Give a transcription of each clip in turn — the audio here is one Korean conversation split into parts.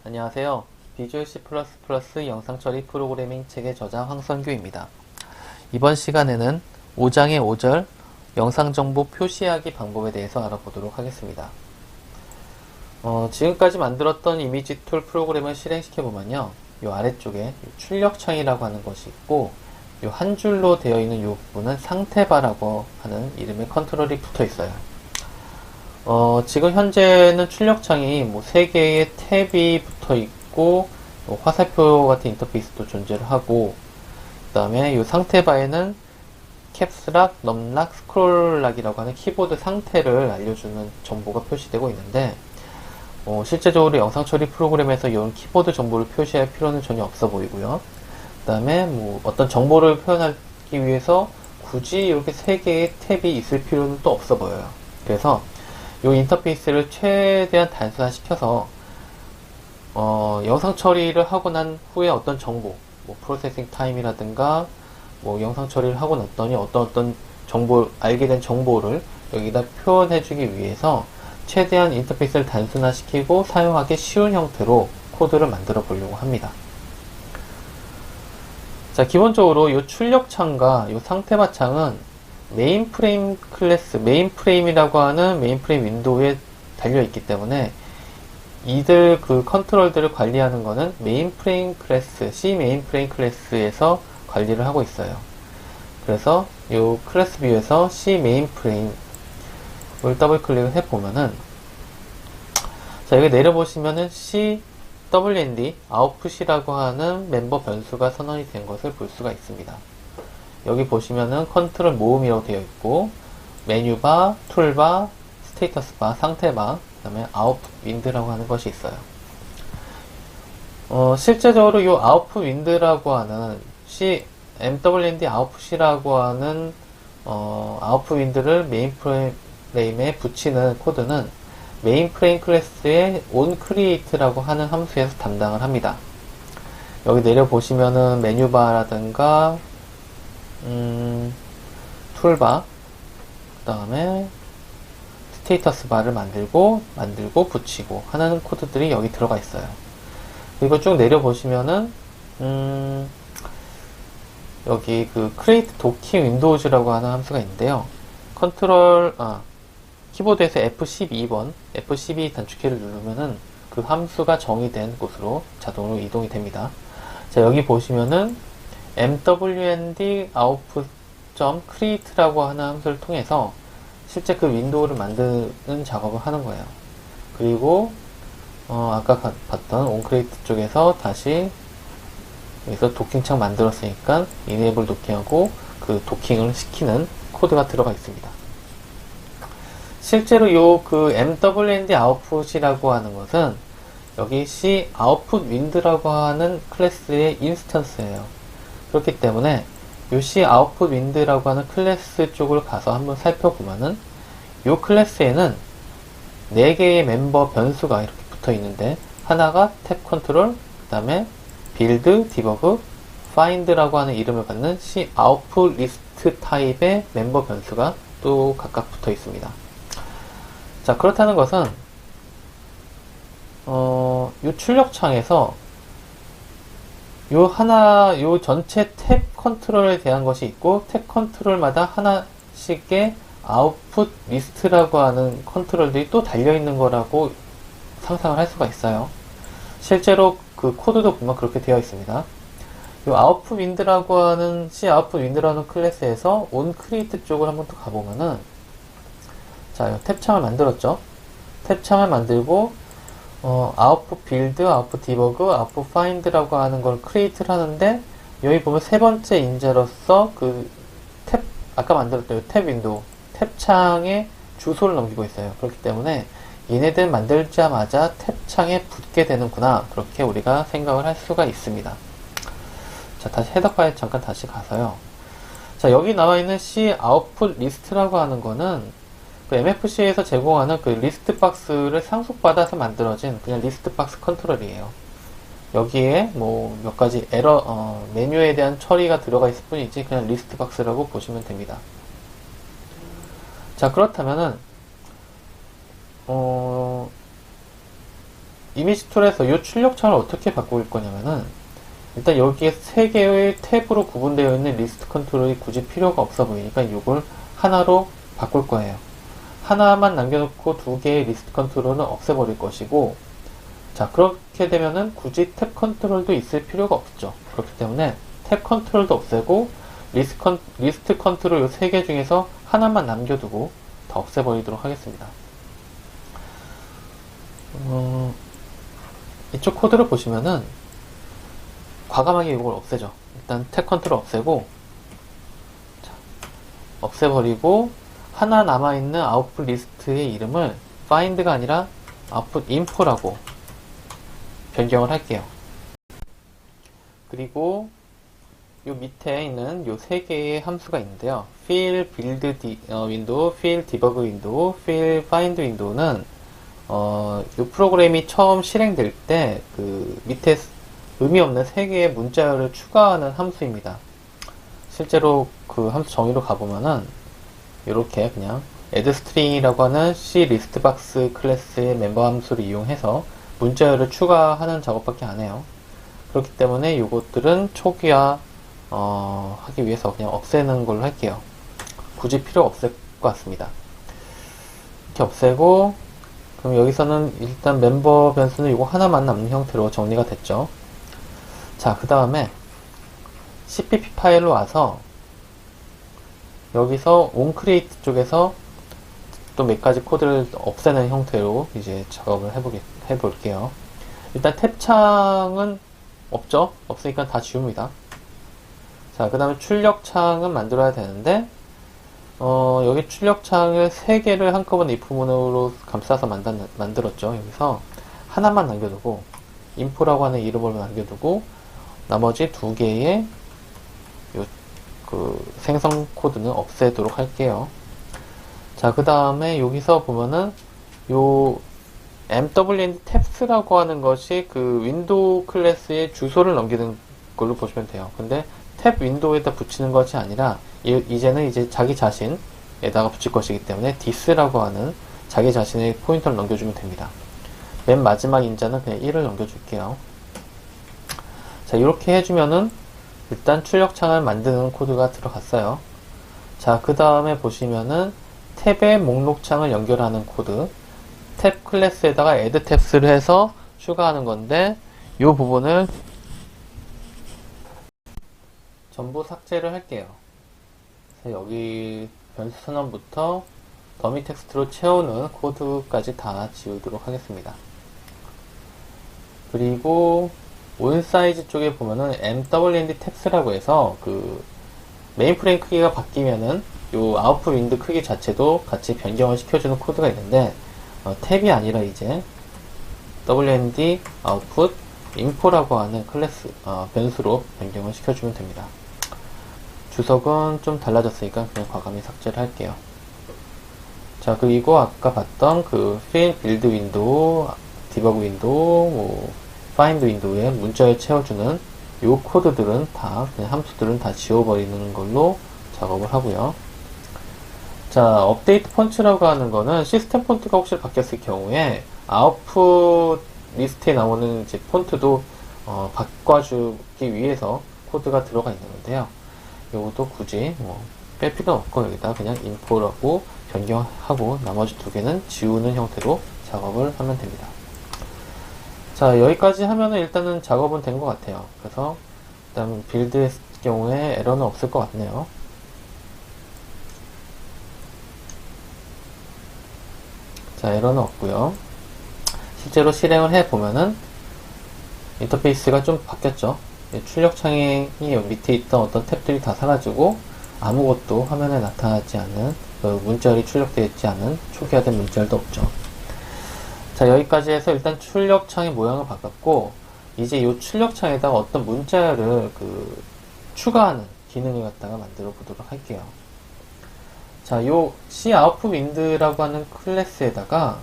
안녕하세요. 비주얼 C++ 영상 처리 프로그래밍 책의 저자 황선규입니다. 이번 시간에는 5장의 5절 영상 정보 표시하기 방법에 대해서 알아보도록 하겠습니다. 지금까지 만들었던 이미지 툴 프로그램을 실행시켜보면요. 이 아래쪽에 출력창이라고 하는 것이 있고 이 한 줄로 되어 있는 이 부분은 상태바라고 하는 이름의 컨트롤이 붙어 있어요. 지금 현재는 출력창이 뭐 3개의 탭이 붙어 있고 화살표 같은 인터페이스도 존재를 하고, 그 다음에 이 상태바에는 캡스락, 넘락, 스크롤락이라고 하는 키보드 상태를 알려주는 정보가 표시되고 있는데, 실제적으로 영상 처리 프로그램에서 이런 키보드 정보를 표시할 필요는 전혀 없어 보이고요. 그 다음에 뭐 어떤 정보를 표현하기 위해서 굳이 이렇게 3개의 탭이 있을 필요는 또 없어 보여요. 그래서 이 인터페이스를 최대한 단순화시켜서 영상 처리를 하고 난 후에 어떤 정보, 뭐 프로세싱 타임이라든가 뭐 영상 처리를 하고 났더니 어떤 알게 된 정보를 여기다 표현해주기 위해서 최대한 인터페이스를 단순화시키고 사용하기 쉬운 형태로 코드를 만들어 보려고 합니다. 자, 기본적으로 이 출력창과 이 상태바 창은 메인프레임 클래스, 메인프레임이라고 하는 메인프레임 윈도우에 달려있기 때문에 이들 그 컨트롤들을 관리하는 것은 메인프레임 클래스, C 메인프레임 클래스에서 관리를 하고 있어요. 그래서 이 클래스 뷰에서 C 메인프레임을 더블 클릭을 해보면은, 자, 여기 내려보시면은 CWND 아웃풋이라고 하는 멤버 변수가 선언이 된 것을 볼 수가 있습니다. 여기 보시면은 컨트롤 모음이라고 되어 있고, 메뉴바, 툴바, 스테이터스바, 상태바, 그 다음에 아웃풋 윈드라고 하는 것이 있어요. 실제적으로 이 아웃풋 윈드라고 하는 MWND 아웃풋이라고 하는 아웃풋 윈드를 메인프레임에 붙이는 코드는 메인프레임 클래스의 onCreate라고 하는 함수에서 담당을 합니다. 여기 내려보시면은 메뉴바라든가 툴바, 그 다음에 스테이터스 바를 만들고 붙이고 하는 코드들이 여기 들어가 있어요. 그리고 쭉 내려보시면은 여기 그 create docking windows라고 하는 함수가 있는데요. 키보드에서 F12번, F12 단축키를 누르면은 그 함수가 정의된 곳으로 자동으로 이동이 됩니다. 자, 여기 보시면은 mwnd output.create라고 하는 함수를 통해서 실제 그 윈도우를 만드는 작업을 하는 거예요. 그리고 아까 봤던 onCreate 쪽에서 다시 여기서 도킹창 만들었으니까 enable 도킹하고 그 도킹을 시키는 코드가 들어가 있습니다. 실제로 요 그 mwnd output이라고 하는 것은 여기 C output wind라고 하는 클래스의 인스턴스예요. 그렇기 때문에 요 C output wind라고 하는 클래스 쪽으로 가서 한번 살펴보면은 요 클래스에는 4개의 멤버 변수가 이렇게 붙어 있는데, 하나가 탭 컨트롤, 그 다음에 빌드, 디버그, find라고 하는 이름을 갖는 C output list 타입의 멤버 변수가 또 각각 붙어 있습니다. 자, 그렇다는 것은 요 출력창에서 요 전체 탭 컨트롤에 대한 것이 있고, 탭 컨트롤마다 하나씩의 아웃풋 리스트라고 하는 컨트롤들이 또 달려있는 거라고 상상을 할 수가 있어요. 실제로 그 코드도 보면 그렇게 되어 있습니다. 요 아웃풋 윈드라고 하는 C 아웃풋 윈드라는 클래스에서 onCreate 쪽을 한번 또 가보면은, 자, 요 탭창을 만들었죠. 탭창을 만들고 아웃풋 빌드, 아웃풋 디버그, 아웃풋 파인드라고 하는 걸 크리에이트를 하는데, 여기 보면 세 번째 인재로서 그 탭, 아까 만들었던 이 탭 윈도우, 탭창에 주소를 넘기고 있어요. 그렇기 때문에 얘네들 만들자마자 탭창에 붙게 되는구나, 그렇게 우리가 생각을 할 수가 있습니다. 자, 다시 헤더 파일 잠깐 다시 가서요. 자, 여기 나와 있는 C 아웃풋 리스트라고 하는 거는 그 MFC에서 제공하는 그 리스트 박스를 상속받아서 만들어진 그냥 리스트 박스 컨트롤이에요. 여기에 뭐 몇 가지 메뉴에 대한 처리가 들어가 있을 뿐이지 그냥 리스트 박스라고 보시면 됩니다. 자, 그렇다면은 이미지 툴에서 이 출력창을 어떻게 바꿀 거냐면은, 일단 여기에 3개의 탭으로 구분되어 있는 리스트 컨트롤이 굳이 필요가 없어 보이니까 이걸 하나로 바꿀 거예요. 하나만 남겨놓고 2개의 리스트 컨트롤은 없애버릴 것이고, 자, 그렇게 되면은 굳이 탭 컨트롤도 있을 필요가 없죠. 그렇기 때문에 탭 컨트롤도 없애고, 리스트 컨트롤 이 3개 중에서 하나만 남겨두고 다 없애버리도록 하겠습니다. 이쪽 코드를 보시면은 과감하게 이걸 없애죠. 일단 탭 컨트롤 없애고, 자, 없애버리고 하나 남아있는 아웃풋 리스트의 이름을 find가 아니라 output info라고 변경을 할게요. 그리고 요 밑에 있는 요 3개의 함수가 있는데요. fill, build window, fill, debug window, fill, find window는 요 프로그램이 처음 실행될 때 그 밑에 의미 없는 3개의 문자열을 추가하는 함수입니다. 실제로 그 함수 정의로 가보면은 이렇게 그냥 addString이라고 하는 C 리스트박스 클래스의 멤버 함수를 이용해서 문자열을 추가하는 작업밖에 안 해요. 그렇기 때문에 이것들은 초기화 하기 위해서 그냥 없애는 걸로 할게요. 굳이 필요 없을 것 같습니다. 이렇게 없애고, 그럼 여기서는 일단 멤버 변수는 이거 하나만 남는 형태로 정리가 됐죠. 자, 그 다음에 cpp 파일로 와서 여기서 onCreate 쪽에서 또 몇 가지 코드를 없애는 형태로 이제 작업을 해볼게요. 일단 탭창은 없죠? 없으니까 다 지웁니다. 자, 그 다음에 출력창은 만들어야 되는데, 여기 출력창을 3개를 한꺼번에 if 문으로 감싸서 만들었죠. 여기서 하나만 남겨두고, info라고 하는 이름을 남겨두고, 나머지 2개의 생성 코드는 없애도록 할게요. 자, 그 다음에 여기서 보면은 요 MWN 탭스라고 하는 것이 그 윈도우 클래스의 주소를 넘기는 걸로 보시면 돼요. 근데 탭 윈도우에다 붙이는 것이 아니라 이제는 이제 자기 자신에다가 붙일 것이기 때문에 this라고 하는 자기 자신의 포인터를 넘겨주면 됩니다. 맨 마지막 인자는 그냥 1을 넘겨줄게요. 자, 이렇게 해주면은 일단 출력창을 만드는 코드가 들어갔어요. 자, 그 다음에 보시면은 탭의 목록창을 연결하는 코드, 탭 클래스에다가 add tabs를 해서 추가하는 건데, 이 부분을 전부 삭제를 할게요. 그래서 여기 변수 선언부터 더미 텍스트로 채우는 코드까지 다 지우도록 하겠습니다. 그리고 온 사이즈 쪽에 보면은 MWND 탭스라고 해서 그 메인 프레임 크기가 바뀌면은 요 아웃풋 윈드 크기 자체도 같이 변경을 시켜주는 코드가 있는데, 탭이 아니라 이제 WND output info라고 하는 클래스 변수로 변경을 시켜주면 됩니다. 주석은 좀 달라졌으니까 그냥 과감히 삭제를 할게요. 자, 그리고 아까 봤던 그 fill, build window, debug window, find window에 문자에 채워주는 요 코드들은 다 그냥 함수들은 다 지워버리는 걸로 작업을 하고요. 자, 업데이트 폰트라고 하는 거는 시스템 폰트가 혹시 바뀌었을 경우에 아웃풋 리스트에 나오는 이제 폰트도 바꿔주기 위해서 코드가 들어가 있는 건데요. 요것도 굳이 뺄 필요는 없고 여기다 그냥 info라고 변경하고 나머지 2개는 지우는 형태로 작업을 하면 됩니다. 자, 여기까지 하면은 일단은 작업은 된 것 같아요. 그래서 일단 빌드 했을 경우에 에러는 없을 것 같네요. 자, 에러는 없고요. 실제로 실행을 해보면은 인터페이스가 좀 바뀌었죠. 출력창이 밑에 있던 어떤 탭들이 다 사라지고 아무것도 화면에 나타나지 않는 문자열이 출력되어 있지 않은 초기화된 문자열도 없죠. 자, 여기까지 해서 일단 출력창의 모양을 바꿨고, 이제 이 출력창에다가 어떤 문자열을 추가하는 기능을 갖다가 만들어 보도록 할게요. 자, 요 C output wind라고 하는 클래스에다가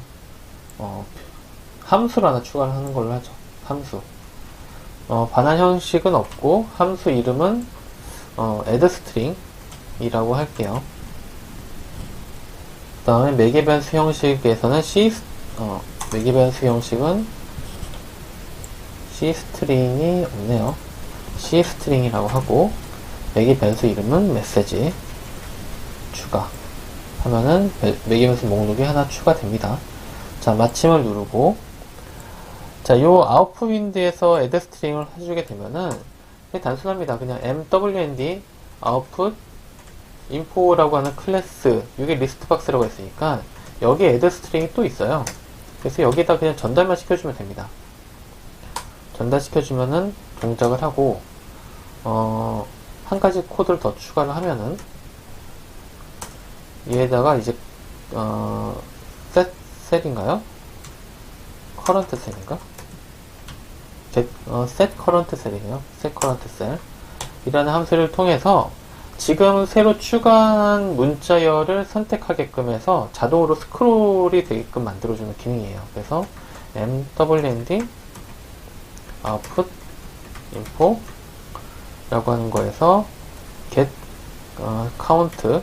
함수를 하나 추가를 하는 걸로 하죠. 함수. 반환 형식은 없고 함수 이름은 addString 이라고 할게요. 그 다음에 매개 변수 형식에서는 매개 변수 형식은 C 스트링이 없네요. C 스트링이라고 하고 매개 변수 이름은 메시지 추가 하면은 매개 변수 목록이 하나 추가됩니다. 자, 마침을 누르고 자, 요 아웃풋 윈드에서 add 스트링을 해주게 되면은 단순합니다. 그냥 mwnd output info라고 하는 클래스, 이게 리스트 박스라고 했으니까 여기에 add 스트링이 또 있어요. 그래서 여기다 그냥 전달만 시켜주면 됩니다. 전달시켜주면은 동작을 하고 한 가지 코드를 더 추가를 하면은 얘에다가 이제 셋인가요? 커런트 셀인가? set current cell이네요. set current cell 이라는 함수를 통해서 지금 새로 추가한 문자열을 선택하게끔 해서 자동으로 스크롤이 되게끔 만들어주는 기능이에요. 그래서 mwnd output info 라고 하는 거에서 get count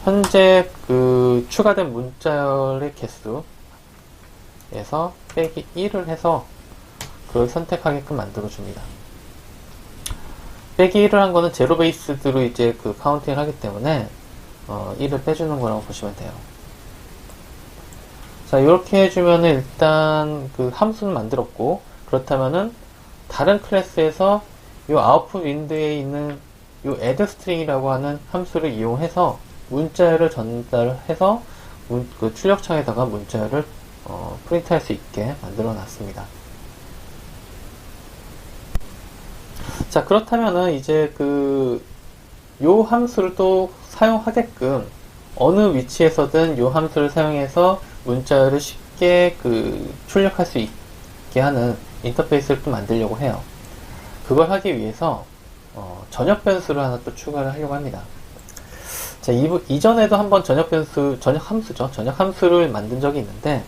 현재 그 추가된 문자열의 개수에서 빼기 1을 해서 그걸 선택하게끔 만들어줍니다. 빼기 1을 한 거는 제로 베이스드로 이제 그 카운팅을 하기 때문에 1을 빼주는 거라고 보시면 돼요. 자, 이렇게 해주면은 일단 그 함수는 만들었고, 그렇다면은 다른 클래스에서 요 아웃풋 윈드에 있는 요 add string이라고 하는 함수를 이용해서 문자열을 전달해서 그 출력창에다가 문자열을 프린트할 수 있게 만들어 놨습니다. 자, 그렇다면은 이제 요 함수를 또 사용하게끔 어느 위치에서든 요 함수를 사용해서 문자열을 쉽게 출력할 수 있게 하는 인터페이스를 또 만들려고 해요. 그걸 하기 위해서 전역 변수를 하나 또 추가를 하려고 합니다. 자, 이전에도 한번 전역 함수를 만든 적이 있는데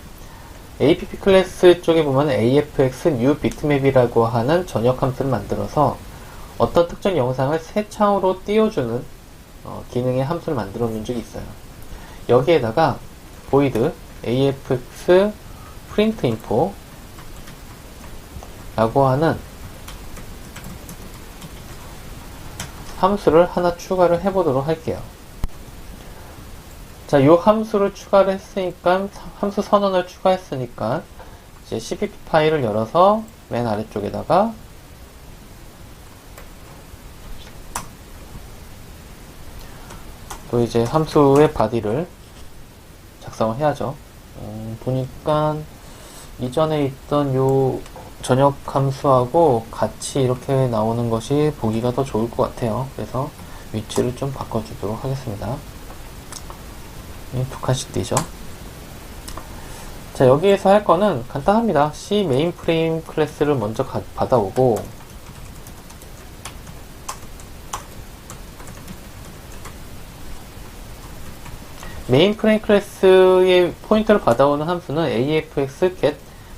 app 클래스 쪽에 보면 afx new bitmap이라고 하는 전역 함수를 만들어서 어떤 특정 영상을 새 창으로 띄워주는 기능의 함수를 만들어 놓은 적이 있어요. 여기에다가 void afx print info 라고 하는 함수를 하나 추가를 해보도록 할게요. 자, 요 함수를 추가를 했으니까, 함수 선언을 추가했으니까, 이제 cpp 파일을 열어서 맨 아래쪽에다가 또 이제 함수의 바디를 작성을 해야죠. 보니까 이전에 있던 요 전역 함수하고 같이 이렇게 나오는 것이 보기가 더 좋을 것 같아요. 그래서 위치를 좀 바꿔주도록 하겠습니다. 두 칸씩 띄죠. 자, 여기에서 할 거는 간단합니다. C 메인프레임 클래스를 먼저 받아오고 메인프레임 클래스의 포인터를 받아오는 함수는 afx get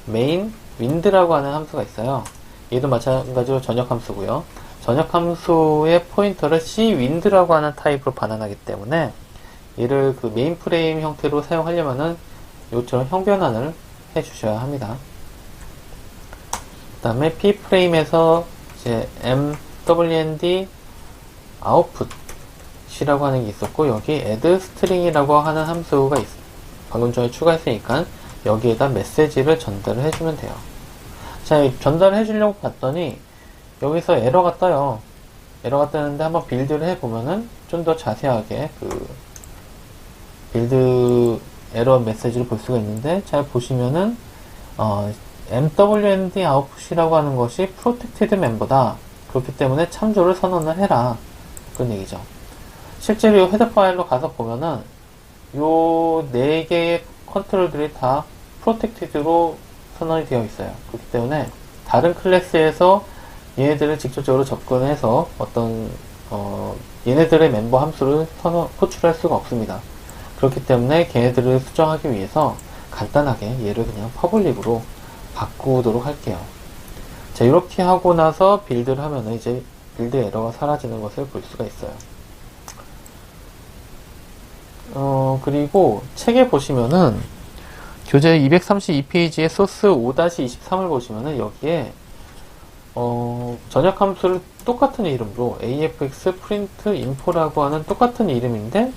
main wind라고 하는 함수가 있어요. 얘도 마찬가지로 전역 함수고요. 전역 함수의 포인터를 C wind라고 하는 타입으로 반환하기 때문에 얘를 그 메인 프레임 형태로 사용하려면은 요처럼 형변환을 해 주셔야 합니다. 그 다음에 P 프레임에서 이제 MWND output이라고 하는 게 있었고, 여기 add string이라고 하는 함수가 방금 전에 추가했으니까 여기에다 메시지를 전달을 해주면 돼요. 자, 전달을 해주려고 봤더니 여기서 에러가 떠요. 에러가 뜨는데 한번 빌드를 해보면은 좀 더 자세하게 빌드 에러 메시지를 볼 수가 있는데, 잘 보시면은 MWND output이라고 하는 것이 protected member다. 그렇기 때문에 참조를 선언을 해라. 그런 얘기죠. 실제로 이 헤더 파일로 가서 보면은 요 4개의 컨트롤들이 다 protected로 선언이 되어 있어요. 그렇기 때문에 다른 클래스에서 얘네들을 직접적으로 접근해서 어떤 얘네들의 멤버 함수를 호출할 수가 없습니다. 그렇기 때문에 걔네들을 수정하기 위해서 간단하게 얘를 그냥 퍼블릭으로 바꾸도록 할게요. 자, 이렇게 하고 나서 빌드를 하면은 이제 빌드 에러가 사라지는 것을 볼 수가 있어요. 그리고 책에 보시면은 교재 232페이지의 소스 5-23을 보시면은 여기에 전역 함수를 똑같은 이름으로 AFX 프린트 인포라고 하는 똑같은 이름인데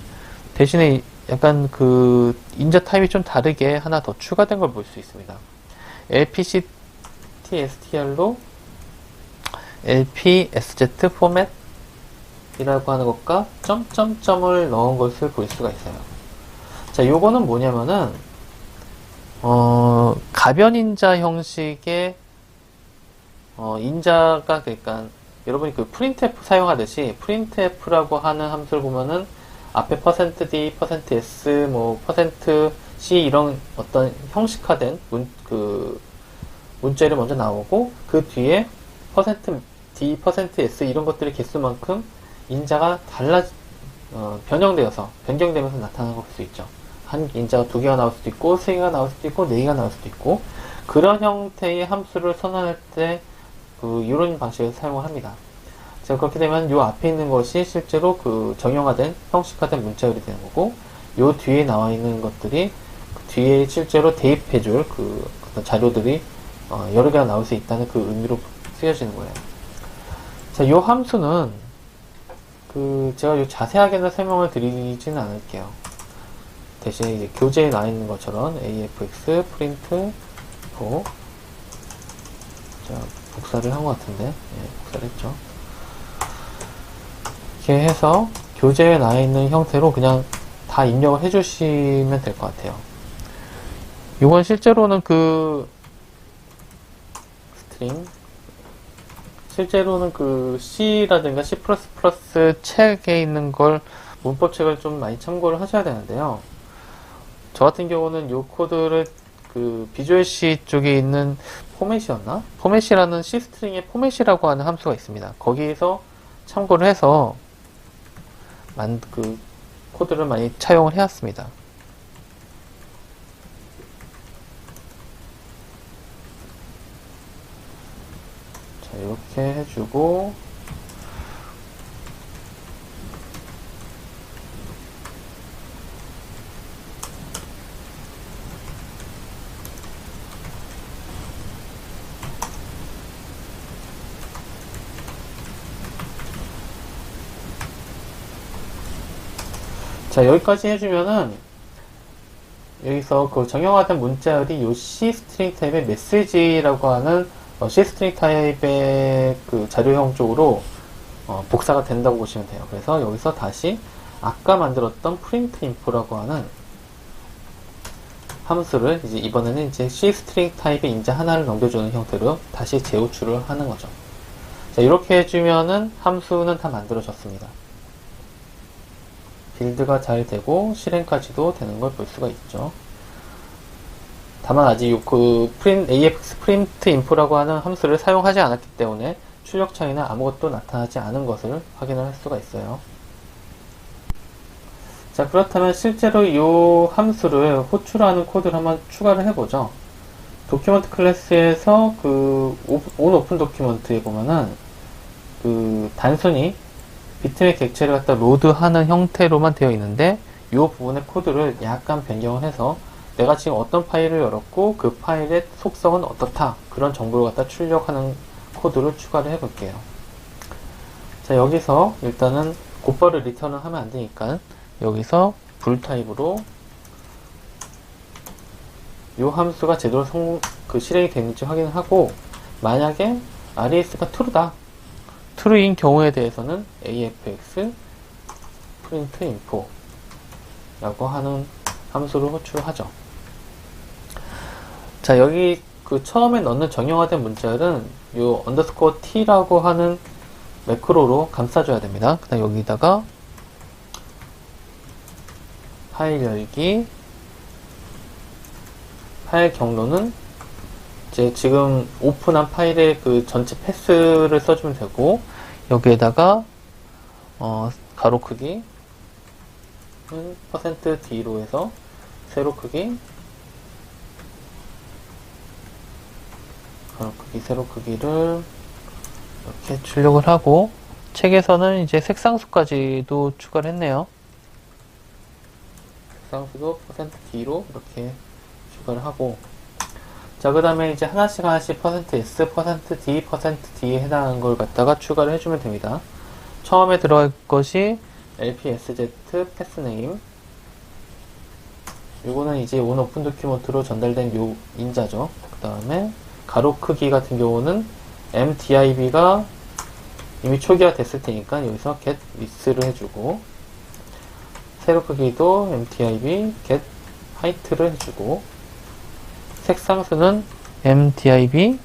대신에 약간 그 인자 타입이 좀 다르게 하나 더 추가된 걸 볼 수 있습니다. LPCTSTR로 LPSZ 포맷 이라고 하는 것과 점점점을 넣은 것을 볼 수가 있어요. 자, 요거는 뭐냐면은 가변 인자 형식의 인자가, 그러니까 여러분이 그 printf 사용하듯이 printf라고 하는 함수를 보면은 앞에 %d, %s, 뭐 %c 이런 어떤 형식화된 문자열이 먼저 나오고 그 뒤에 %d, %s 이런 것들의 개수만큼 인자가 변경되면서 나타나는 걸 볼 수 있죠. 한 인자가 2개가 나올 수도 있고, 3개가 나올 수도 있고, 4개가 나올 수도 있고, 그런 형태의 함수를 선언할 때, 이런 방식을 사용을 합니다. 자, 그렇게 되면 요 앞에 있는 것이 실제로 그 정형화된, 형식화된 문자열이 되는 거고, 요 뒤에 나와 있는 것들이, 그 뒤에 실제로 대입해줄 그 어떤 자료들이, 여러 개가 나올 수 있다는 그 의미로 쓰여지는 거예요. 자, 요 함수는, 제가 자세하게는 설명을 드리지는 않을게요. 대신에 이제 교재에 나와 있는 것처럼 AFX 프린트 자, 복사를 한 것 같은데, 예, 복사를 했죠. 이렇게 해서 교재에 나와 있는 형태로 그냥 다 입력을 해주시면 될 것 같아요. 이건 실제로는 실제로는 C라든가 C++ 책에 있는 걸 문법책을 좀 많이 참고를 하셔야 되는데요. 저 같은 경우는 이 코드를 비주얼 C 쪽에 있는 포맷이었나? 포맷이라는 C 스트링의 포맷이라고 하는 함수가 있습니다. 거기에서 참고를 해서 코드를 많이 차용을 해왔습니다. 자, 이렇게 해주고 자, 여기까지 해주면은 여기서 그 정형화된 문자열이 요 C 스트링 타입의 메시지라고 하는 C 스트링 타입의 그 자료형 쪽으로 복사가 된다고 보시면 돼요. 그래서 여기서 다시 아까 만들었던 print info라고 하는 함수를 이번에는 이제 C 스트링 타입의 인자 하나를 넘겨주는 형태로 다시 재호출을 하는 거죠. 자, 이렇게 해주면은 함수는 다 만들어졌습니다. 빌드가 잘 되고 실행까지도 되는 걸 볼 수가 있죠. 다만 아직 AFX 프린트 인포라고 하는 함수를 사용하지 않았기 때문에 출력 차이나 아무것도 나타나지 않은 것을 확인을 할 수가 있어요. 자, 그렇다면 실제로 이 함수를 호출하는 코드를 한번 추가를 해보죠. 도큐먼트 클래스에서 온 오픈 도큐먼트에 보면은 단순히 비트맵 객체를 갖다 로드하는 형태로만 되어 있는데 이 부분의 코드를 약간 변경을 해서 내가 지금 어떤 파일을 열었고 그 파일의 속성은 어떻다, 그런 정보를 갖다 출력하는 코드를 추가를 해 볼게요. 자, 여기서 일단은 곧바로 리턴을 하면 안 되니까 여기서 불 타입으로 이 함수가 제대로 실행이 되는지 확인을 하고, 만약에 RES가 true다, true인 경우에 대해서는 AFX print info 라고 하는 함수를 호출을 하죠. 자, 여기 처음에 넣는 정형화된 문자열은 요 underscore t라고 하는 매크로로 감싸줘야 됩니다. 그 다음 여기다가 파일 열기, 파일 경로는 이제 지금 오픈한 파일의 전체 패스를 써주면 되고, 여기에다가 가로 크기는 %d로 해서 세로 크기, 가로 크기, 세로 크기를 이렇게 출력을 하고, 책에서는 이제 색상수까지도 추가를 했네요. 색상수도 %d로 이렇게 추가를 하고, 자, 그 다음에 이제 하나씩 %s, %d, %d에 해당하는 걸 갖다가 추가를 해주면 됩니다. 처음에 들어갈 것이 lpsz 패스네임. 요거는 이제 온 오픈 도큐먼트로 전달된 요 인자죠. 그 다음에 가로 크기 같은 경우는 mdib가 이미 초기화 됐을 테니까 여기서 get width를 해주고, 세로 크기도 mdib get height를 해주고, 색상수는 mdib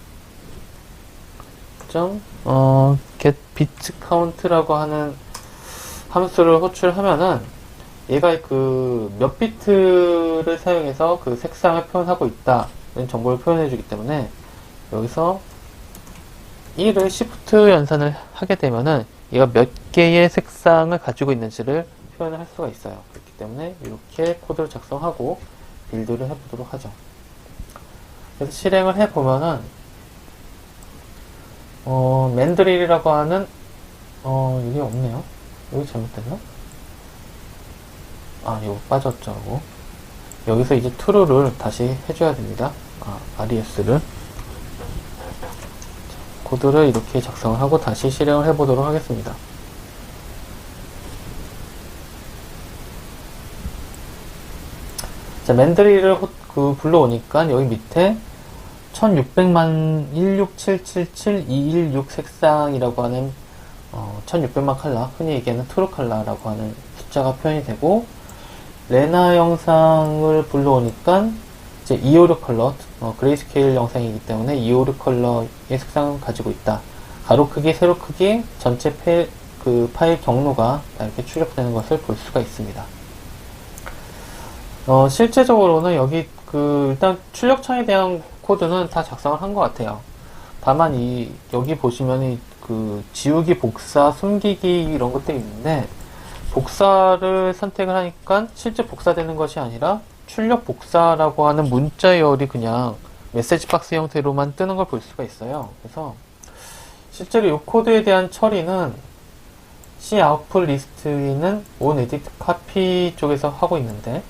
get bit count라고 하는 함수를 호출하면은 얘가 그 몇 비트를 사용해서 그 색상을 표현하고 있다는 정보를 표현해 주기 때문에 여기서 1을 Shift 연산을 하게 되면은 얘가 몇 개의 색상을 가지고 있는지를 표현을 할 수가 있어요. 그렇기 때문에 이렇게 코드를 작성하고 빌드를 해보도록 하죠. 그래서 실행을 해보면은 맨드릴이라고 하는 이게 없네요. 여기 잘못됐나? 아, 이거 빠졌죠. 여기서 이제 true를 다시 해줘야 됩니다. res를 코드를 이렇게 작성을 하고 다시 실행을 해보도록 하겠습니다. 자, 맨드릴을 불러오니까 여기 밑에 1600만 16777,216 색상이라고 하는 1600만 컬러, 흔히 얘기하는 트루 컬러라고 하는 숫자가 표현이 되고, 레나 영상을 불러오니까 이제 256 컬러, 그레이스케일 영상이기 때문에 256 컬러의 색상을 가지고 있다. 가로 크기, 세로 크기, 전체 파일 경로가 이렇게 출력되는 것을 볼 수가 있습니다. 실제적으로는 여기 일단 출력창에 대한 코드는 다 작성을 한 것 같아요. 다만 여기 보시면 지우기, 복사, 숨기기 이런 것들이 있는데, 복사를 선택을 하니까 실제 복사되는 것이 아니라 출력 복사라고 하는 문자열이 그냥 메시지 박스 형태로만 뜨는 걸 볼 수가 있어요. 그래서 실제로 이 코드에 대한 처리는 C 아웃풋 리스트에 있는 on edit copy 쪽에서 하고 있는데,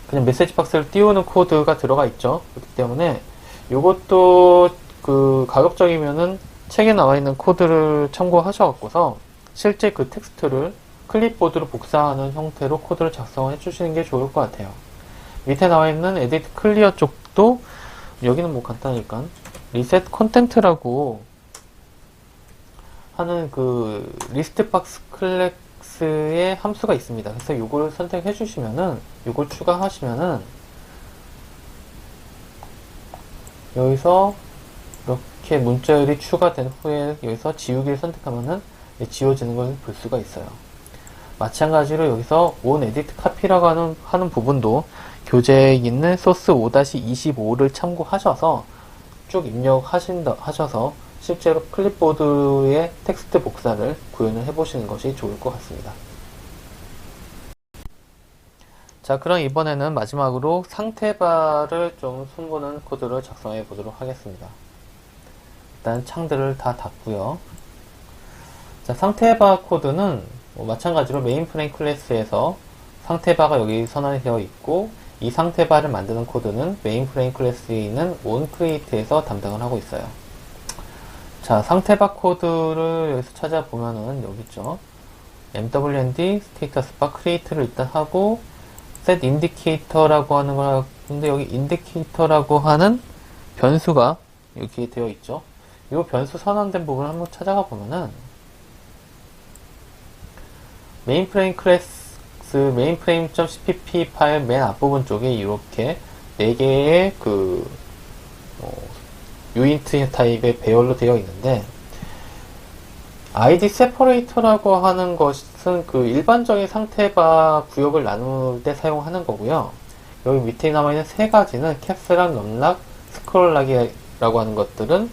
그냥 메시지 박스를 띄우는 코드가 들어가 있죠. 그렇기 때문에 이것도 가급적이면은 책에 나와 있는 코드를 참고하셔갖고서 실제 그 텍스트를 클립보드로 복사하는 형태로 코드를 작성해 주시는 게 좋을 것 같아요. 밑에 나와 있는 edit clear 쪽도 여기는 뭐 간단하니까 reset content라고 하는 리스트 박스 클래스의 함수가 있습니다. 그래서 이걸 선택해 주시면은, 이걸 추가하시면은 여기서 이렇게 문자열이 추가된 후에 여기서 지우기를 선택하면은 지워지는 걸 볼 수가 있어요. 마찬가지로 여기서 on edit copy라고 하는 부분도 교재에 있는 소스 5-25를 참고하셔서 쭉 입력하셔서 실제로 클립보드의 텍스트 복사를 구현을 해보시는 것이 좋을 것 같습니다. 자, 그럼 이번에는 마지막으로 상태바를 좀 손보는 코드를 작성해 보도록 하겠습니다. 일단 창들을 다 닫고요. 자, 상태바 코드는 마찬가지로 메인프레임 클래스에서 상태바가 여기 선언이 되어 있고, 이 상태바를 만드는 코드는 메인프레임 클래스에 있는 onCreate에서 담당을 하고 있어요. 자, 상태바 코드를 여기서 찾아보면은 여기 있죠. mwnd status바 create를 일단 하고, set indicator라고 하는 걸 하는데, 여기 indicator라고 하는 변수가 여기 되어 있죠. 이 변수 선언된 부분을 한번 찾아가 보면은 메인프레임 클래스 mainframe.cpp 파일 맨 앞부분 쪽에 이렇게 4개의 유인트 타입의 배열로 되어 있는데, id separator라고 하는 것은 일반적인 상태바 구역을 나눌 때 사용하는 거고요. 여기 밑에 남아있는 세 가지는 캡스락, 넘락, 스크롤락이라고 하는 것들은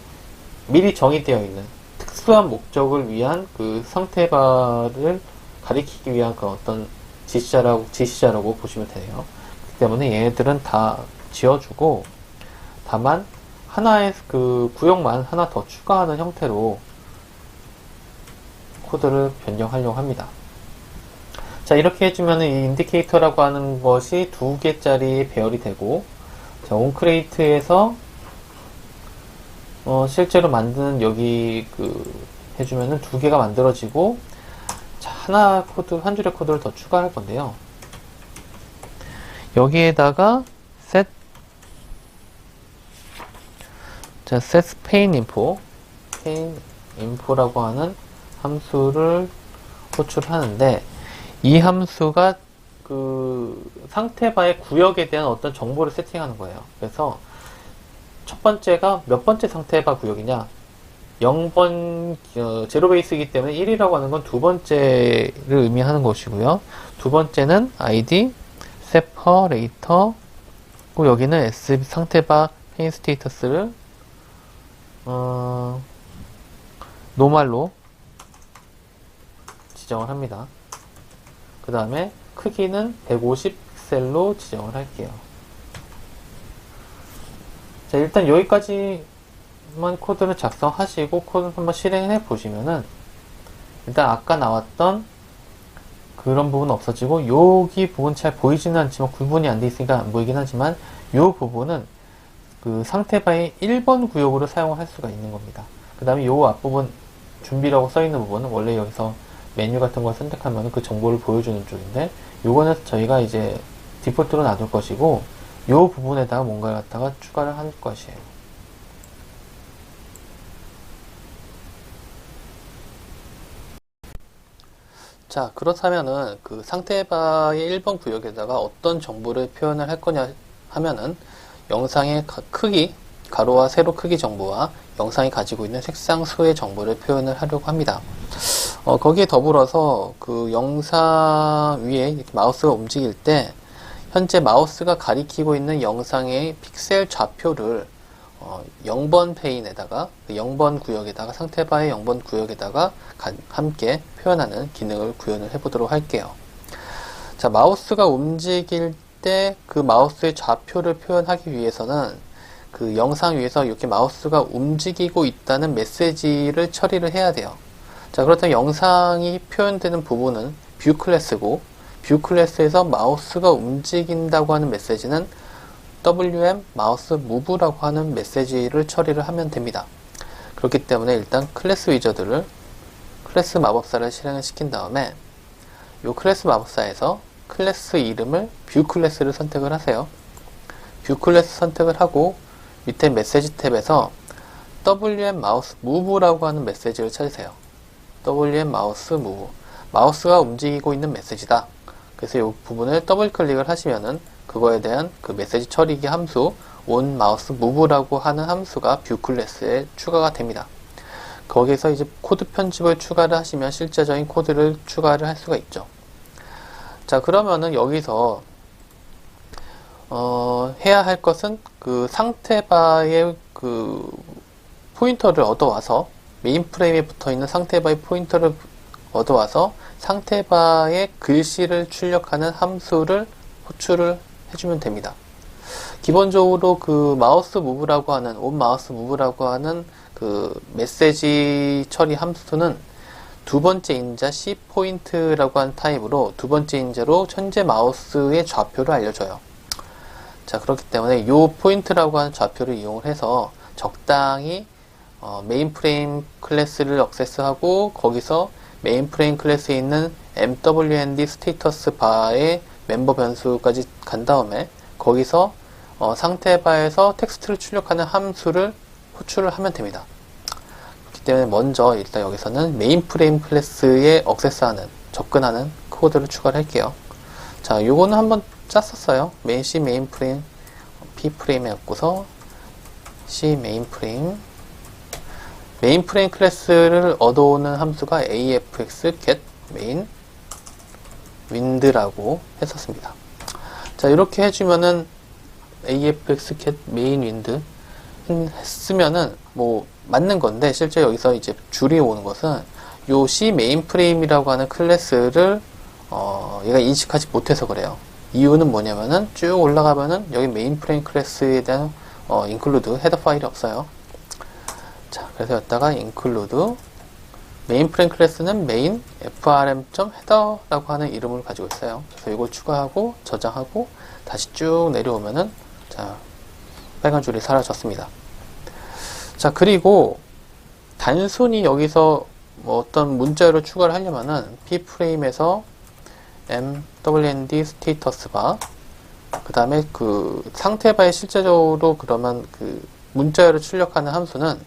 미리 정의되어 있는 특수한 목적을 위한 상태바를 가리키기 위한 어떤 지시자라고 보시면 돼요. 그렇기 때문에 얘네들은 다 지어주고, 다만 하나의 구역만 하나 더 추가하는 형태로 코드를 변경하려고 합니다. 자, 이렇게 해주면 이 인디케이터라고 하는 것이 2개짜리 배열이 되고, 자, 온크레이트에서 실제로 만드는 여기 해주면은 두 개가 만들어지고, 자, 한 줄의 코드를 더 추가할 건데요. 여기에다가 set pain info라고 하는 함수를 호출하는데, 이 함수가 상태 바의 구역에 대한 어떤 정보를 세팅하는 거예요. 그래서 첫 번째가 몇 번째 상태 바 구역이냐, 0번 제로 베이스이기 때문에 1이라고 하는 건 두 번째를 의미하는 것이고요. 두 번째는 id separator, 그 여기는 s 상태 바 pain status를 노말로 지정을 합니다. 그 다음에 크기는 150픽셀로 지정을 할게요. 자, 일단 여기까지만 코드를 작성하시고 코드를 한번 실행해 보시면은, 일단 아까 나왔던 그런 부분은 없어지고, 여기 부분 잘 보이지는 않지만, 구분이 안 돼 있으니까 안 보이긴 하지만, 이 부분은 상태 바의 1번 구역으로 사용을 할 수가 있는 겁니다. 그 다음에 요 앞부분 준비라고 써 있는 부분은 원래 여기서 메뉴 같은 걸 선택하면 그 정보를 보여주는 쪽인데, 요거는 저희가 이제 디폴트로 놔둘 것이고, 요 부분에다가 뭔가를 갖다가 추가를 할 것이에요. 자, 그렇다면은 상태 바의 1번 구역에다가 어떤 정보를 표현을 할 거냐 하면은, 영상의 크기, 가로와 세로 크기 정보와 영상이 가지고 있는 색상 수의 정보를 표현을 하려고 합니다. 거기에 더불어서 영상 위에 이렇게 마우스가 움직일 때 현재 마우스가 가리키고 있는 영상의 픽셀 좌표를 0번 페인에다가 0번 구역에다가 상태바의 0번 구역에다가 함께 표현하는 기능을 구현을 해보도록 할게요. 자, 마우스가 움직일 때 그 마우스의 좌표를 표현하기 위해서는 영상 위에서 이렇게 마우스가 움직이고 있다는 메시지를 처리를 해야 돼요. 자, 그렇다면 영상이 표현되는 부분은 뷰 클래스고, 뷰 클래스에서 마우스가 움직인다고 하는 메시지는 wm 마우스 무브라고 하는 메시지를 처리를 하면 됩니다. 그렇기 때문에 일단 클래스 위저드를, 클래스 마법사를 실행을 시킨 다음에 이 클래스 마법사에서 클래스 이름을 뷰 클래스를 선택을 하세요. 뷰 클래스 선택을 하고 밑에 메시지 탭에서 wm 마우스 무브라고 하는 메시지를 찾으세요. wm 마우스 무브, 마우스가 움직이고 있는 메시지다. 그래서 이 부분을 더블 클릭을 하시면은 그거에 대한 메시지 처리기 함수 on 마우스 무브라고 하는 함수가 뷰 클래스에 추가가 됩니다. 거기서 이제 코드 편집을 추가를 하시면 실제적인 코드를 추가를 할 수가 있죠. 자, 그러면은 여기서 해야 할 것은 상태바의 포인터를 얻어와서, 메인 프레임에 붙어 있는 상태바의 포인터를 얻어와서 상태바의 글씨를 출력하는 함수를 호출을 해주면 됩니다. 기본적으로 마우스 무브라고 하는, on 마우스 무브라고 하는 메시지 처리 함수는 두 번째 인자 C 포인트라고 하는 타입으로 두 번째 인자로 현재 마우스의 좌표를 알려줘요. 자, 그렇기 때문에 이 포인트라고 하는 좌표를 이용을 해서 적당히 메인 프레임 클래스를 액세스하고, 거기서 메인 프레임 클래스에 있는 mwnd 스테이터스 바의 멤버 변수까지 간 다음에 거기서 상태 바에서 텍스트를 출력하는 함수를 호출을 하면 됩니다. 그렇기 때문에 먼저 일단 여기서는 메인 프레임 클래스에 액세스하는, 접근하는 코드를 추가를 할게요. 자, 요거는 한번 짰었어요. C 메인 프레임 P 프레임 해갖고서 C 메인 프레임, 메인 프레임 클래스를 얻어오는 함수가 afx get main wind라고 했었습니다. 자, 이렇게 해주면은 afx get main wind 했으면은 맞는 건데, 실제 여기서 이제 줄이 오는 것은 요 C 메인 프레임이라고 하는 클래스를 얘가 인식하지 못해서 그래요. 이유는 뭐냐면은 쭉 올라가면은 여기 메인 프레임 클래스에 대한 include 헤더 파일이 없어요. 자, 그래서 여기다가 include 메인 프레임 클래스는 main frm.header라고 하는 이름을 가지고 있어요. 그래서 이걸 추가하고 저장하고 다시 쭉 내려오면은, 자, 빨간 줄이 사라졌습니다. 자, 그리고 단순히 여기서 뭐 어떤 문자열을 추가를 하려면은 pframe에서 mwnd 스테이터스 바, 그 다음에 그 상태바에 실제적으로 그러면 그 문자열을 출력하는 함수는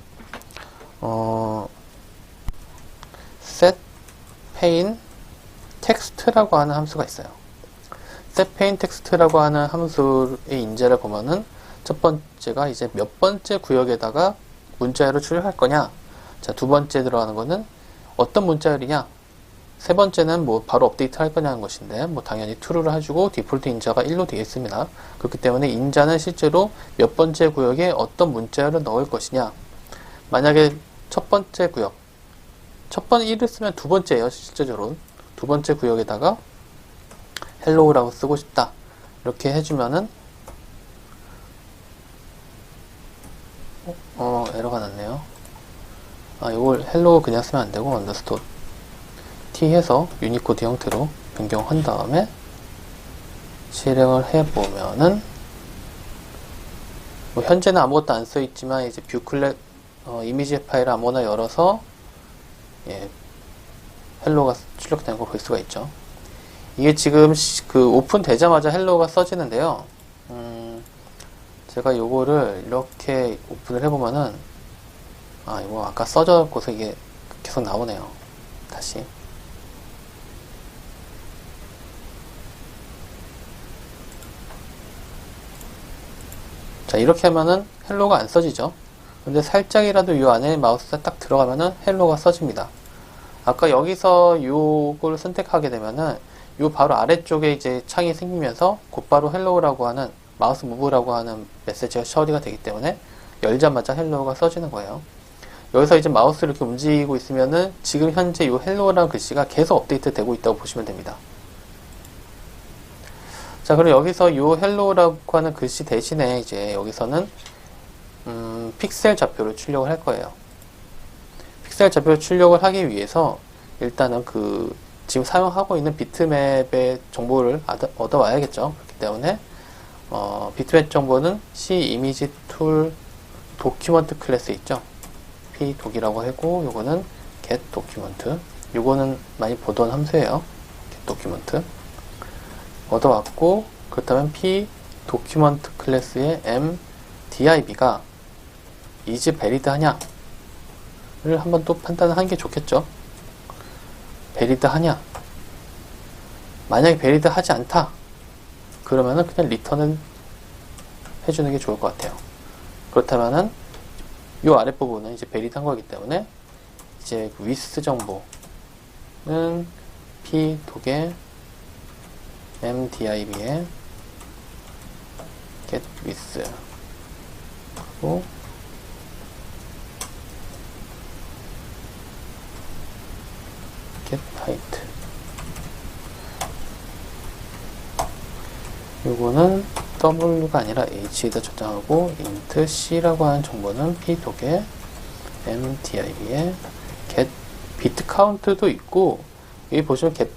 set pane text라고 하는 함수가 있어요. set pane text라고 하는 함수의 인재를 보면은 첫 번째가 이제 몇 번째 구역에다가 문자열을 출력할 거냐. 자, 두 번째 들어가는 거는 어떤 문자열이냐. 세 번째는 뭐 바로 업데이트 할 거냐는 것인데, 뭐 당연히 true를 해주고 디폴트 인자가 1로 되어 있습니다. 그렇기 때문에 인자는 실제로 몇 번째 구역에 어떤 문자열을 넣을 것이냐. 만약에 첫 번째 구역, 첫 번 1을 쓰면 두 번째예요. 실제적으로 두 번째 구역에다가 hello라고 쓰고 싶다. 이렇게 해주면은 에러가 났네요. 이걸 hello 그냥 쓰면 안 되고 underscore t 해서 유니코드 형태로 변경한 다음에 실행을 해보면은 뭐 현재는 아무것도 안 써있지만 이제 뷰 클랩 이미지 파일을 아무거나 열어서 헬로가 출력되는 걸 볼 수가 있죠. 이게 지금 그 오픈 되자마자 헬로가 써지는데요. 제가 요거를 이렇게 오픈을 해보면은 이거 아까 써져갖고서 이게 계속 나오네요. 다시 자, 이렇게 하면은 헬로가 안 써지죠. 근데 살짝이라도 요 안에 마우스가 딱 들어가면은 헬로가 써집니다. 아까 여기서 요걸 선택하게 되면은 요 바로 아래쪽에 이제 창이 생기면서 곧바로 헬로우라고 하는 마우스 무브라고 하는 메시지가 처리가 되기 때문에 열자마자 헬로우가 써지는 거예요. 여기서 이제 마우스를 이렇게 움직이고 있으면은 지금 현재 요 헬로우라는 글씨가 계속 업데이트 되고 있다고 보시면 됩니다. 자, 그럼 여기서 요 헬로우라고 하는 글씨 대신에 이제 여기서는 픽셀 좌표를 출력을 할 거예요. 픽셀 좌표를 출력을 하기 위해서 일단은 그 지금 사용하고 있는 비트맵의 정보를 얻어와야겠죠. 그렇기 때문에 비트맵 정보는 C 이미지 툴 도큐먼트 클래스 있죠. p doc이라고 하고 요거는 get document. 요거는 많이 보던 함수예요. get document. 얻어왔고, 그렇다면 p document 클래스의 m div가 is valid 하냐를 한번 또 판단을 하는 게 좋겠죠. valid 하냐. 만약에 valid 하지 않다. 그러면은 그냥 return을 해주는 게 좋을 것 같아요. 그렇다면은 이 아랫부분은 이제 valid 한 거기 때문에 이제 with 정보는 p 독의 mdiv에 get with 그리고 get height. 요거는 w가 아니라 h에다 저장하고 int c라고 하는 정보는 p 독의 mdiv에 get bit count도 있고, 여기 보시면 get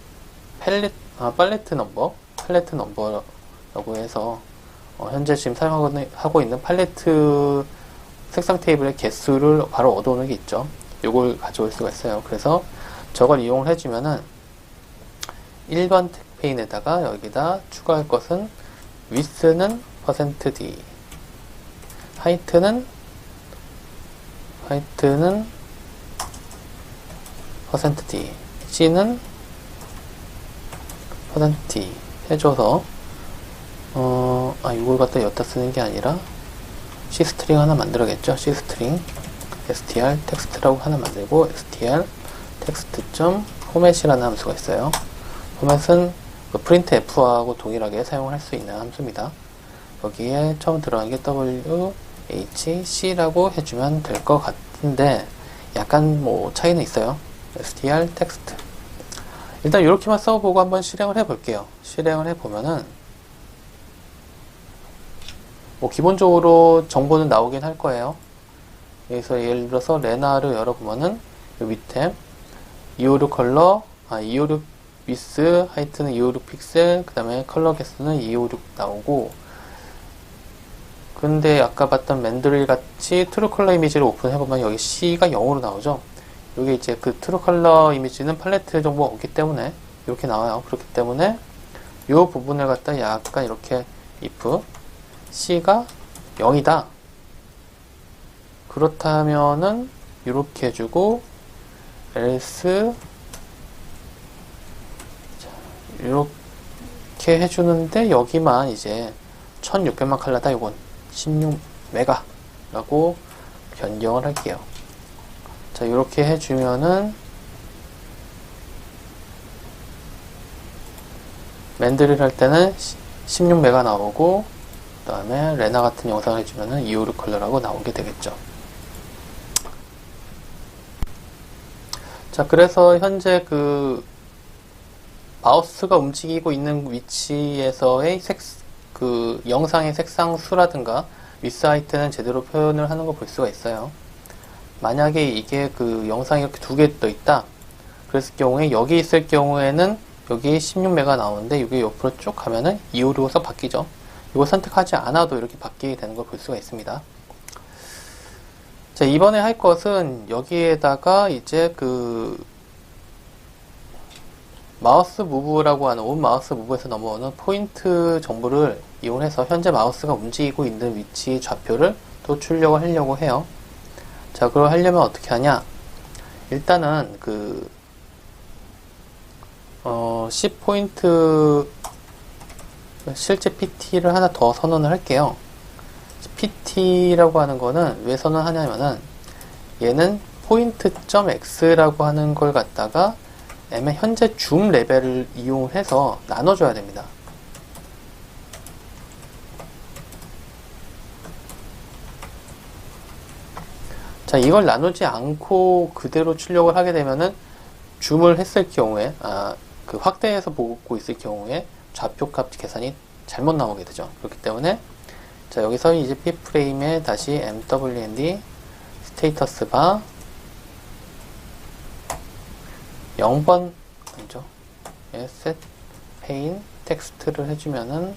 팔레트 넘버라고 해서 현재 지금 사용하고 있는 팔레트 색상 테이블의 개수를 바로 얻어오는 게 있죠. 요걸 가져올 수가 있어요. 그래서 저걸 이용을 해주면은 1번 택페인에다가 여기다 추가할 것은 width는 %d, height는 %d, c는 %d 해줘서 이걸 갖다 여기다 쓰는 게 아니라 C 스트링 하나 만들어야겠죠. C 스트링 str 텍스트라고 하나 만들고 str text.format이라는 함수가 있어요. format은 그 print f하고 동일하게 사용을 할 수 있는 함수입니다. 여기에 처음 들어간 게 whc라고 해주면 될 것 같은데 약간 뭐 차이는 있어요. str text. 일단 이렇게만 써보고 한번 실행을 해볼게요. 실행을 해보면은 뭐 기본적으로 정보는 나오긴 할 거예요. 여기서 예를 들어서 레나를 열어보면은 이 밑에 256 컬러, 256 위스, 하이트는 256 픽셀, 그 다음에 컬러 개수는 256 나오고, 근데 아까 봤던 맨드릴 같이 트루 컬러 이미지를 오픈해보면 여기 C가 0으로 나오죠. 여기 이제 그 트루 컬러 이미지는 팔레트 정보가 없기 때문에 이렇게 나와요. 그렇기 때문에 이 부분을 갖다 약간 이렇게 if C가 0이다. 그렇다면은 이렇게 해주고 else 이렇게 해주는데 여기만 이제 1600만 칼라다. 이건 16메가 라고 변경을 할게요. 자, 이렇게 해주면은 맨드릴 할 때는 16메가 나오고, 그 다음에 레나 같은 영상을 해주면은 256 컬러라고 나오게 되겠죠. 자, 그래서 현재 그 마우스가 움직이고 있는 위치에서의 그 영상의 색상 수라든가 위스 하이트는 제대로 표현을 하는 거 볼 수가 있어요. 만약에 이게 그 영상이 이렇게 두 개 떠 있다. 그랬을 경우에 여기 있을 경우에는 여기 16메가 나오는데 여기 옆으로 쭉 가면은 256에서 바뀌죠. 이거 선택하지 않아도 이렇게 바뀌게 되는 걸 볼 수가 있습니다. 자, 이번에 할 것은 여기에다가 이제 그 마우스 무브라고 하는 온 마우스 무브에서 넘어오는 포인트 정보를 이용해서 현재 마우스가 움직이고 있는 위치 좌표를 또 출력을 하려고 해요. 자, 그걸 하려면 어떻게 하냐? 일단은 그 C 포인트 실제 PT를 하나 더 선언을 할게요. PT라고 하는 거는 왜 선언하냐면은 얘는 포인트.x라고 하는 걸 갖다가 M의 현재 줌 레벨을 이용해서 나눠줘야 됩니다. 자, 이걸 나누지 않고 그대로 출력을 하게 되면은 줌을 했을 경우에, 그 확대해서 보고 있을 경우에 좌표값 계산이 잘못 나오게 되죠. 그렇기 때문에, 자, 여기서 이제 P프레임에 다시 MWND 스테이터스 바 0번 아니죠. set pane 텍스트를 해주면은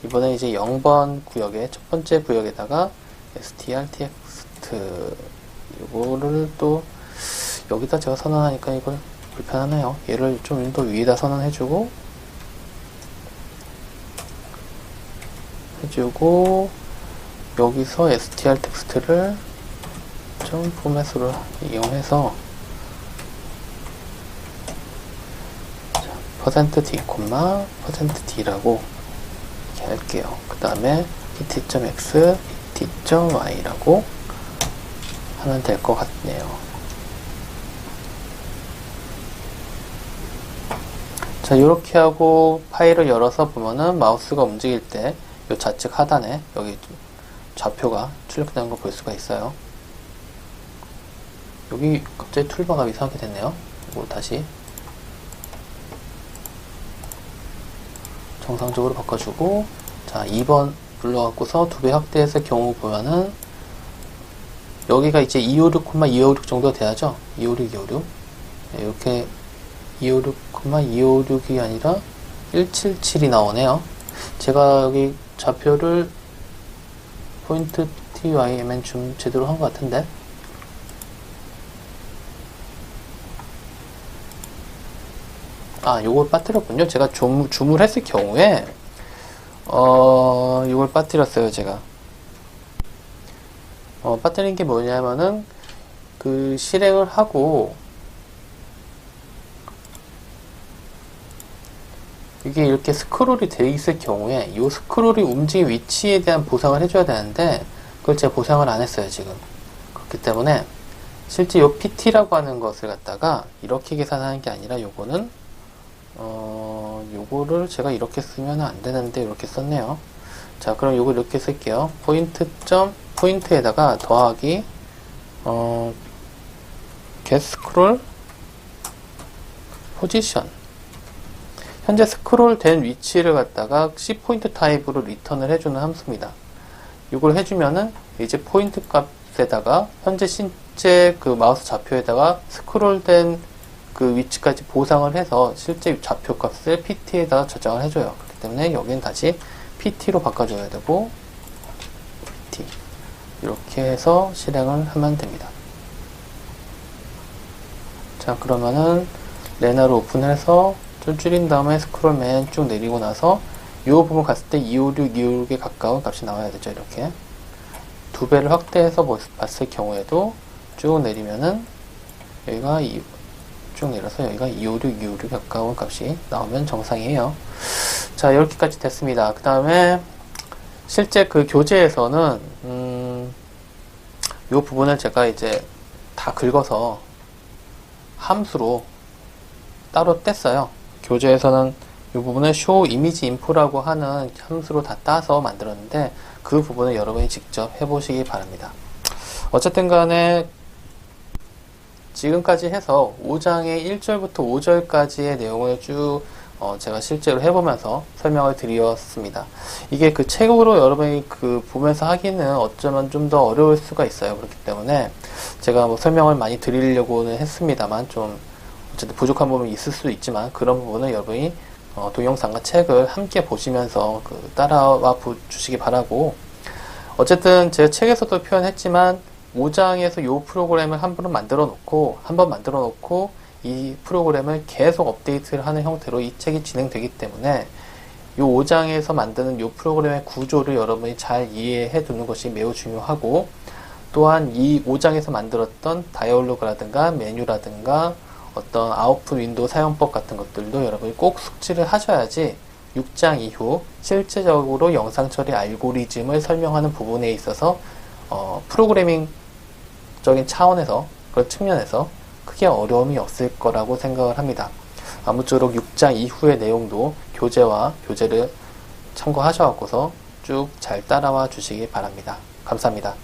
이번에 이제 0번 구역에 첫 번째 구역에다가 str 텍스트 이거를 또 여기다 제가 선언하니까 이걸 불편하네요. 얘를 좀 더 위에다 선언해주고 여기서 str 텍스트를 좀 포맷으로 이용해서 %d, %d라고 이렇게 할게요. 그 다음에 pt.x, pt.y라고 하면 될 것 같네요. 자, 이렇게 하고 파일을 열어서 보면은 마우스가 움직일 때 이 좌측 하단에 여기 좌표가 출력되는 거 볼 수가 있어요. 여기 갑자기 툴바가 이상하게 됐네요. 이거 다시 정상적으로 바꿔주고, 자, 2번 눌러갖고서 2배 확대했을 경우 보면은 여기가 이제 256, 256 정도 돼야죠. 256, 256. 네, 이렇게 256, 256이 아니라 177이 나오네요. 제가 여기 좌표를 포인트 TYMN 좀 제대로 한 것 같은데. 요걸 빠뜨렸군요. 제가 줌을 했을 경우에 이걸 빠뜨렸어요. 제가 빠뜨린 게 뭐냐면은 그 실행을 하고 이게 이렇게 스크롤이 되어 있을 경우에 이 스크롤이 움직인 위치에 대한 보상을 해줘야 되는데 그걸 제가 보상을 안 했어요. 지금. 그렇기 때문에 실제 이 PT라고 하는 것을 갖다가 이렇게 계산하는 게 아니라 요거는 요거를 제가 이렇게 쓰면 안 되는데 이렇게 썼네요. 자, 그럼 요거 이렇게 쓸게요. 포인트에다가 더하기 get scroll position. 현재 스크롤 된 위치를 갖다가 C 포인트 타입으로 리턴을 해주는 함수입니다. 이걸 해주면은 이제 포인트 값에다가 현재 실제 그 마우스 좌표에다가 스크롤 된 그 위치까지 보상을 해서 실제 좌표 값을 PT에다가 저장을 해줘요. 그렇기 때문에 여기는 다시 PT로 바꿔줘야 되고, PT. 이렇게 해서 실행을 하면 됩니다. 자, 그러면은 레나를 오픈해서 좀 줄인 다음에 스크롤 맨 쭉 내리고 나서 이 부분 갔을 때 256, 256에 가까운 값이 나와야 되죠. 이렇게 두 배를 확대해서 봤을 경우에도 쭉 내리면은 여기가 쭉 내려서 여기가 256, 256에 가까운 값이 나오면 정상이에요. 자, 이렇게까지 됐습니다. 그 다음에 실제 그 교재에서는 이 부분을 제가 이제 다 긁어서 함수로 따로 뗐어요. 교재에서는 이 부분을 show image info라고 하는 함수로 다 따서 만들었는데 그 부분을 여러분이 직접 해보시기 바랍니다. 어쨌든 간에 지금까지 해서 5장의 1절부터 5절까지의 내용을 쭉 제가 실제로 해보면서 설명을 드렸습니다. 이게 그 책으로 여러분이 그 보면서 하기는 어쩌면 좀 더 어려울 수가 있어요. 그렇기 때문에 제가 뭐 설명을 많이 드리려고는 했습니다만 좀 어쨌든 부족한 부분이 있을 수도 있지만 그런 부분은 여러분이 동영상과 책을 함께 보시면서 그 따라와 주시기 바라고, 어쨌든 제 책에서도 표현했지만 5장에서 이 프로그램을 한 번 만들어 놓고 이 프로그램을 계속 업데이트를 하는 형태로 이 책이 진행되기 때문에 이 5장에서 만드는 이 프로그램의 구조를 여러분이 잘 이해해 두는 것이 매우 중요하고, 또한 이 5장에서 만들었던 다이얼로그라든가 메뉴라든가 어떤 아웃풋 윈도우 사용법 같은 것들도 여러분이 꼭 숙지를 하셔야지 6장 이후 실제적으로 영상 처리 알고리즘을 설명하는 부분에 있어서 프로그래밍적인 차원에서 그런 측면에서 크게 어려움이 없을 거라고 생각을 합니다. 아무쪼록 6장 이후의 내용도 교재를 참고하셔서 쭉 잘 따라와 주시기 바랍니다. 감사합니다.